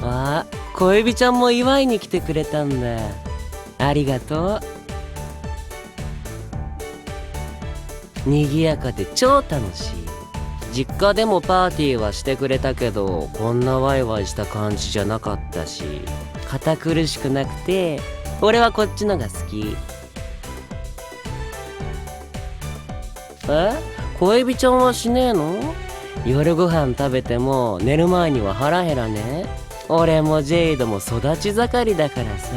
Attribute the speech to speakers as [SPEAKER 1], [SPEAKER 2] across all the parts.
[SPEAKER 1] あ、小エビちゃんも祝いに来てくれたんだ。ありがとう。賑やかで超楽しい。実家でもパーティーはしてくれたけど、こんなワイワイした感じじゃなかったし、堅苦しくなくて、俺はこっちのが好き。小エビちゃんはしねえの？夜ご飯食べても寝る前には腹減らね？俺もジェイドも育ち盛りだからさ。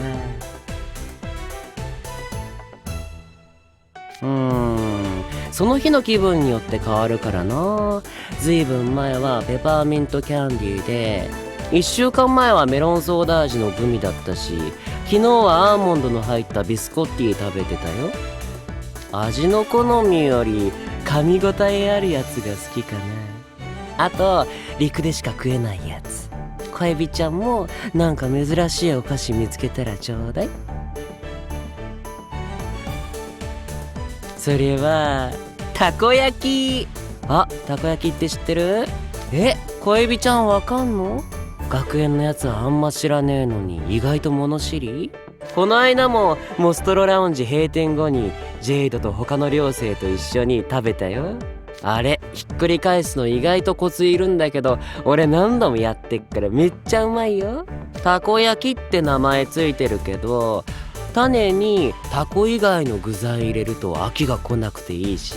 [SPEAKER 1] その日の気分によって変わるからな。ずいぶん前はペパーミントキャンディーで、1週間前はメロンソーダ味のグミだったし、昨日はアーモンドの入ったビスコッティ食べてたよ。味の好みより噛み応えあるやつが好きかな。あと陸でしか食えないやつ。小エビちゃんもなんか珍しいお菓子見つけたらちょうだい。それはたこ焼き。あ、たこ焼きって知ってる？小エビちゃんわかんの？学園のやつはあんま知らねえのに意外と物知り？この間もモストロラウンジ閉店後にジェイドと他の寮生と一緒に食べたよ。あれひっくり返すの意外とコツいるんだけど、俺何度もやってっからめっちゃうまいよ。たこ焼きって名前ついてるけど、種にタコ以外の具材入れると飽きが来なくていいし。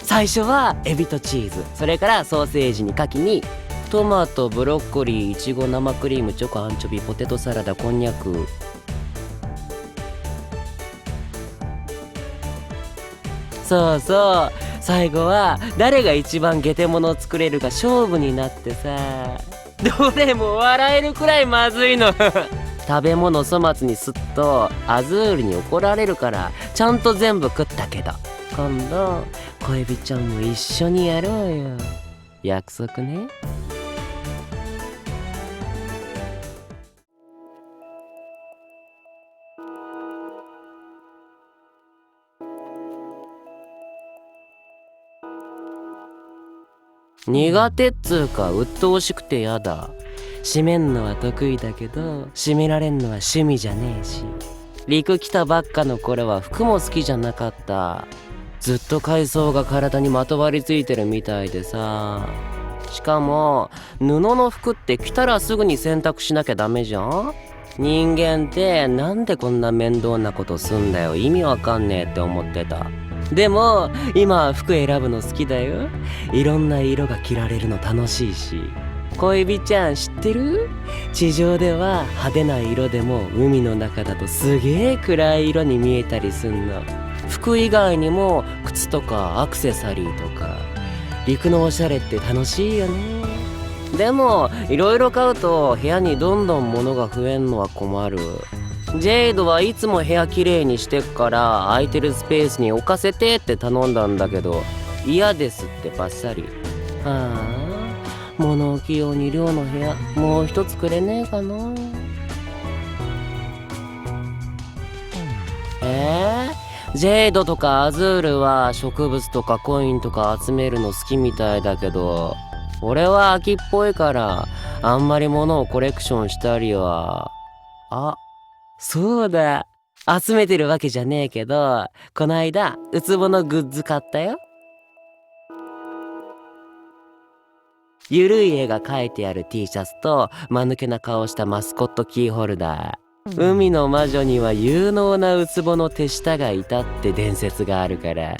[SPEAKER 1] 最初はエビとチーズ、それからソーセージに牡蠣にトマト、ブロッコリー、イチゴ、生クリーム、チョコ、アンチョビ、ポテトサラダ、こんにゃく。そうそう、最後は誰が一番ゲテモノを作れるか勝負になってさ、どれも笑えるくらいまずいの。食べ物粗末にすっとアズールに怒られるからちゃんと全部食ったけど、今度小エビちゃんも一緒にやろうよ。約束ね。苦手っつうか鬱陶しくてやだ。締めんのは得意だけど締められんのは趣味じゃねえし、陸来たばっかの頃は服も好きじゃなかった。ずっと海藻が体にまとわりついてるみたいでさ。しかも布の服って着たらすぐに洗濯しなきゃダメじゃん。人間ってなんでこんな面倒なことすんだよ、意味わかんねえって思ってた。でも今は服選ぶの好きだよ。いろんな色が着られるの楽しいし。小エビちゃん知ってる？地上では派手な色でも海の中だとすげえ暗い色に見えたりすんの。服以外にも靴とかアクセサリーとか、陸のおしゃれって楽しいよね。でもいろいろ買うと部屋にどんどん物が増えんのは困る。ジェイドはいつも部屋きれいにしてっから空いてるスペースに置かせてって頼んだんだけど、嫌ですってバッサリ。はあ、物置用に寮の部屋もう一つくれねえかな。ジェイドとかアズールは植物とかコインとか集めるの好きみたいだけど、俺は秋っぽいからあんまり物をコレクションしたりは。あ、そうだ、集めてるわけじゃねえけど、こないだウツボのグッズ買ったよ。ゆるい絵が描いてある T シャツと間抜けな顔したマスコットキーホルダー。海の魔女には有能なウツボの手下がいたって伝説があるから。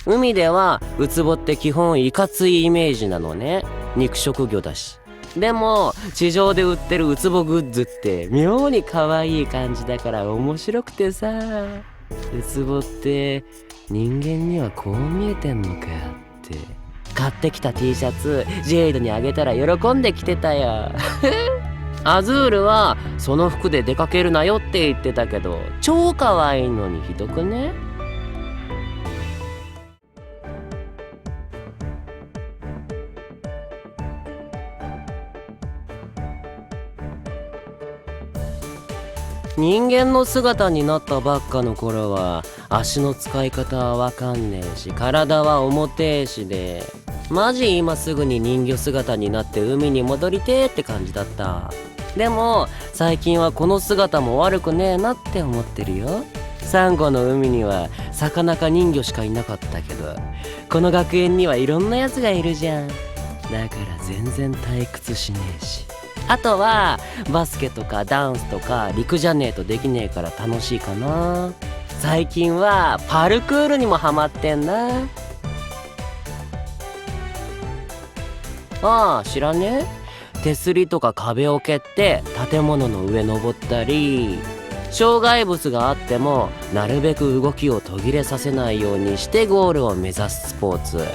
[SPEAKER 1] 海ではウツボって基本いかついイメージなのね。肉食魚だし。でも地上で売ってるウツボグッズって妙に可愛い感じだから面白くてさ。ウツボって人間にはこう見えてんのかって。買ってきた T シャツジェイドにあげたら喜んで着てたよ。アズールはその服で出かけるなよって言ってたけど、超可愛いのにひどくね？人間の姿になったばっかの頃は足の使い方はわかんねえし、体は重てえしで、マジ今すぐに人魚姿になって海に戻りてーって感じだった。でも最近はこの姿も悪くねえなって思ってるよ。サンゴの海には魚か人魚しかいなかったけど、この学園にはいろんなやつがいるじゃん。だから全然退屈しねえし、あとはバスケとかダンスとか陸じゃねえとできねえから楽しいかな。最近はパルクールにもハマってんな。ああ、知らねえ？手すりとか壁を蹴って建物の上登ったり、障害物があってもなるべく動きを途切れさせないようにしてゴールを目指すスポーツ。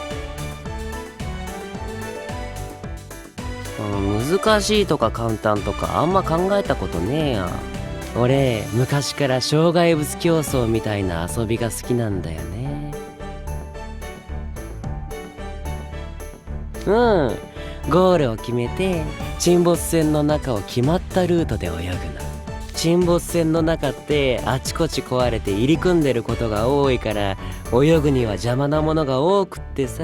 [SPEAKER 1] 難しいとか簡単とかあんま考えたことねえや。俺昔から障害物競争みたいな遊びが好きなんだよね。ゴールを決めて沈没船の中を決まったルートで泳ぐの。沈没船の中ってあちこち壊れて入り組んでることが多いから、泳ぐには邪魔なものが多くってさ、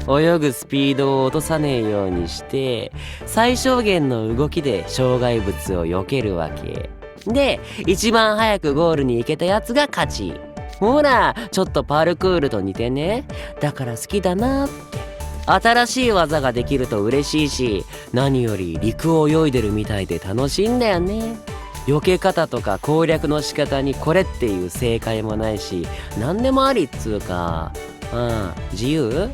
[SPEAKER 1] 泳ぐスピードを落とさねえようにして最小限の動きで障害物を避けるわけで、一番早くゴールに行けたやつが勝ち。ほらちょっとパルクールと似てね。だから好きだなって。新しい技ができると嬉しいし、何より陸を泳いでるみたいで楽しいんだよね。避け方とか攻略の仕方にこれっていう正解もないし、何でもありっつうか、自由？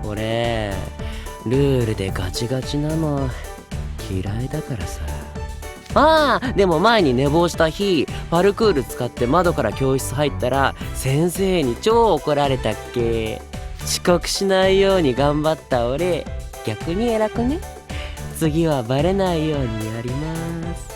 [SPEAKER 1] 俺ルールでガチガチなの嫌いだからさ。でも前に寝坊した日パルクール使って窓から教室入ったら先生に超怒られたっけ。遅刻しないように頑張った俺、逆に偉くね？次はバレないようにやります